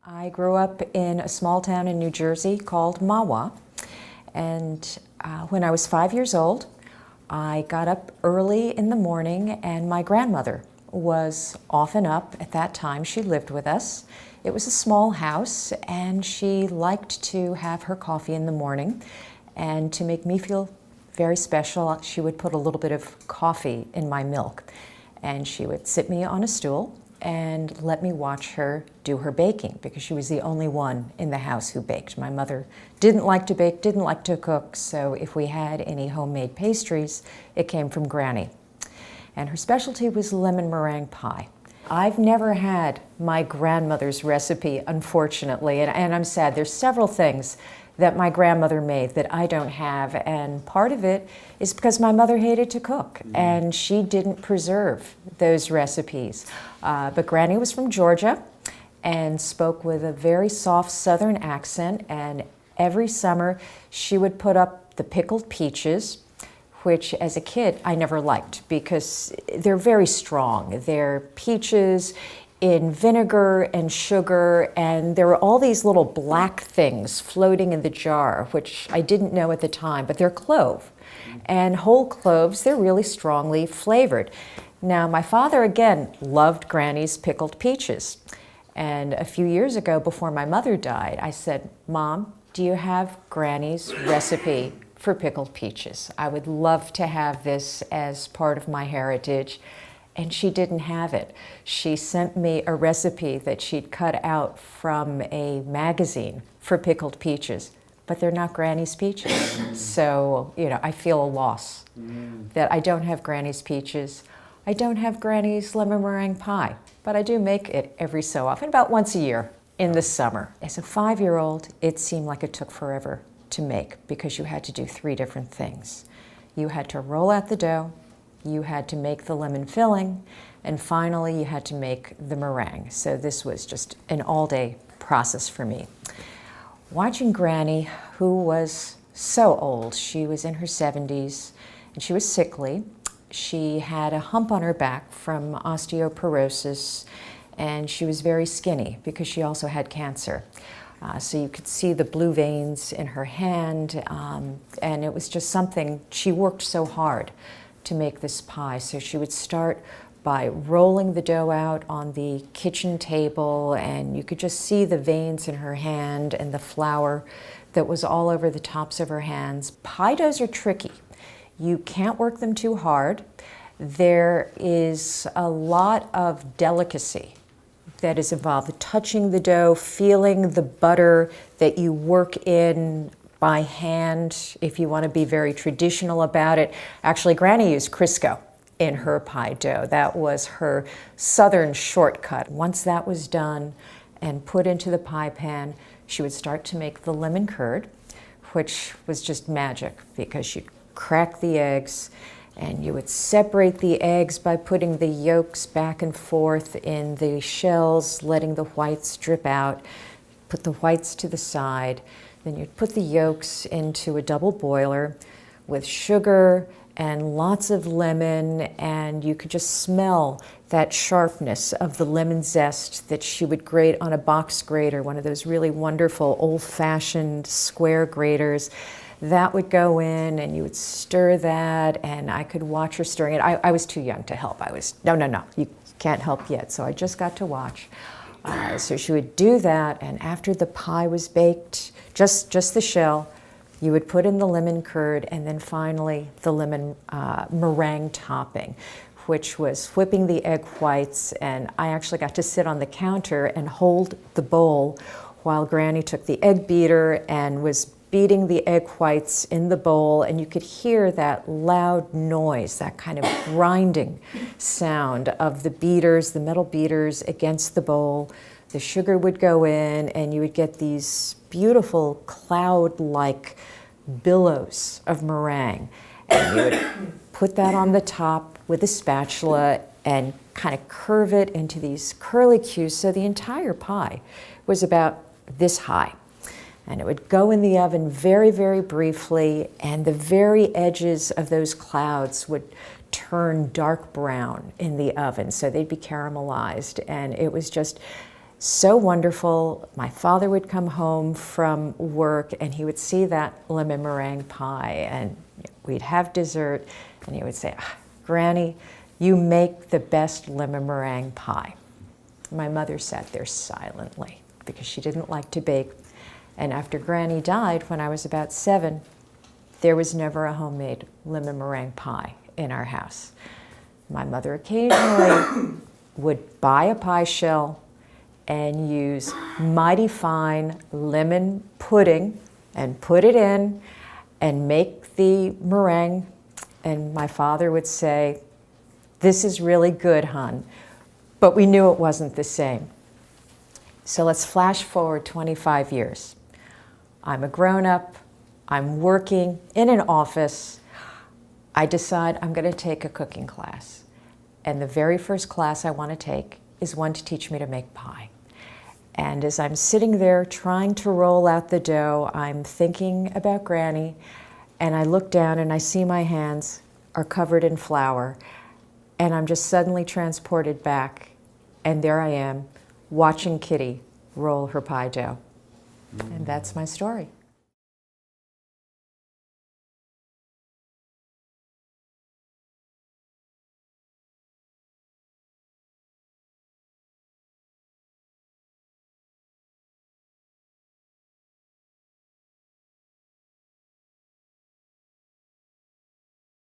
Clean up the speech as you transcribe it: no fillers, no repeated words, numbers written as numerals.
I grew up in a small town in New Jersey called Mahwah, and when I was 5 years old, I got up early in the morning, and my grandmother was often up at that time. She lived with us. It was a small house, and she liked to have her coffee in the morning, and to make me feel very special, she would put a little bit of coffee in my milk, and she would sit me on a stool and let me watch her do her baking, because she was the only one in the house who baked. My mother didn't like to bake, didn't like to cook, so if we had any homemade pastries, it came from Granny. And her specialty was lemon meringue pie. I've never had my grandmother's recipe, unfortunately, and I'm sad. There's several things that my grandmother made that I don't have, and part of it is because my mother hated to cook, and she didn't preserve those recipes. But Granny was from Georgia and spoke with a very soft Southern accent, and every summer she would put up the pickled peaches, which as a kid I never liked because they're very strong. They're peaches in vinegar and sugar, and there were all these little black things floating in the jar, which I didn't know at the time, but they're clove. And whole cloves, they're really strongly flavored. Now, my father, again, loved Granny's pickled peaches. And a few years ago, before my mother died, I said, "Mom, do you have Granny's recipe for pickled peaches? I would love to have this as part of my heritage." And she didn't have it. She sent me a recipe that she'd cut out from a magazine for pickled peaches, but they're not Granny's peaches. So, I feel a loss that I don't have Granny's peaches. I don't have Granny's lemon meringue pie, but I do make it every so often, about once a year in the summer. As a 5-year-old, it seemed like it took forever to make because you had to do 3 different things. You had to roll out the dough, you had to make the lemon filling, and finally you had to make the meringue. So this was just an all-day process for me. Watching Granny, who was so old, she was in her 70s, and she was sickly. She had a hump on her back from osteoporosis, and she was very skinny because she also had cancer. So you could see the blue veins in her hand, and it was just something. She worked so hard to make this pie. So she would start by rolling the dough out on the kitchen table, and you could just see the veins in her hand and the flour that was all over the tops of her hands. Pie doughs are tricky. You can't work them too hard. There is a lot of delicacy that is involved. Touching the dough, feeling the butter that you work in by hand, if you want to be very traditional about it. Actually, Granny used Crisco in her pie dough. That was her southern shortcut. Once that was done and put into the pie pan, she would start to make the lemon curd, which was just magic because she'd crack the eggs, and you would separate the eggs by putting the yolks back and forth in the shells, letting the whites drip out, put the whites to the side. Then you'd put the yolks into a double boiler with sugar and lots of lemon, and you could just smell that sharpness of the lemon zest that she would grate on a box grater, one of those really wonderful old-fashioned square graters. That would go in, and you would stir that, and I could watch her stirring it. I was too young to help. No, you can't help yet, so I just got to watch. So she would do that, and after the pie was baked, just the shell, you would put in the lemon curd, and then finally the lemon meringue topping, which was whipping the egg whites. And I actually got to sit on the counter and hold the bowl while Granny took the egg beater and was beating the egg whites in the bowl, and you could hear that loud noise, that kind of grinding sound of the beaters, the metal beaters against the bowl. The sugar would go in, and you would get these beautiful cloud-like billows of meringue. And you would put that on the top with a spatula and kind of curve it into these curlicues, so the entire pie was about this high. And it would go in the oven very, very briefly, and the very edges of those clouds would turn dark brown in the oven, so they'd be caramelized. And it was just so wonderful. My father would come home from work and he would see that lemon meringue pie, and we'd have dessert, and he would say, Granny, you make the best lemon meringue pie. My mother sat there silently because she didn't like to bake. And after Granny died, when I was about 7, there was never a homemade lemon meringue pie in our house. My mother occasionally would buy a pie shell and use mighty fine lemon pudding and put it in and make the meringue. And my father would say, "This is really good, hon." But we knew it wasn't the same. So let's flash forward 25 years. I'm a grown-up, I'm working in an office. I decide I'm going to take a cooking class. And the very first class I want to take is one to teach me to make pie. And as I'm sitting there trying to roll out the dough, I'm thinking about Granny, and I look down and I see my hands are covered in flour, and I'm just suddenly transported back, and there I am watching Kitty roll her pie dough. And that's my story.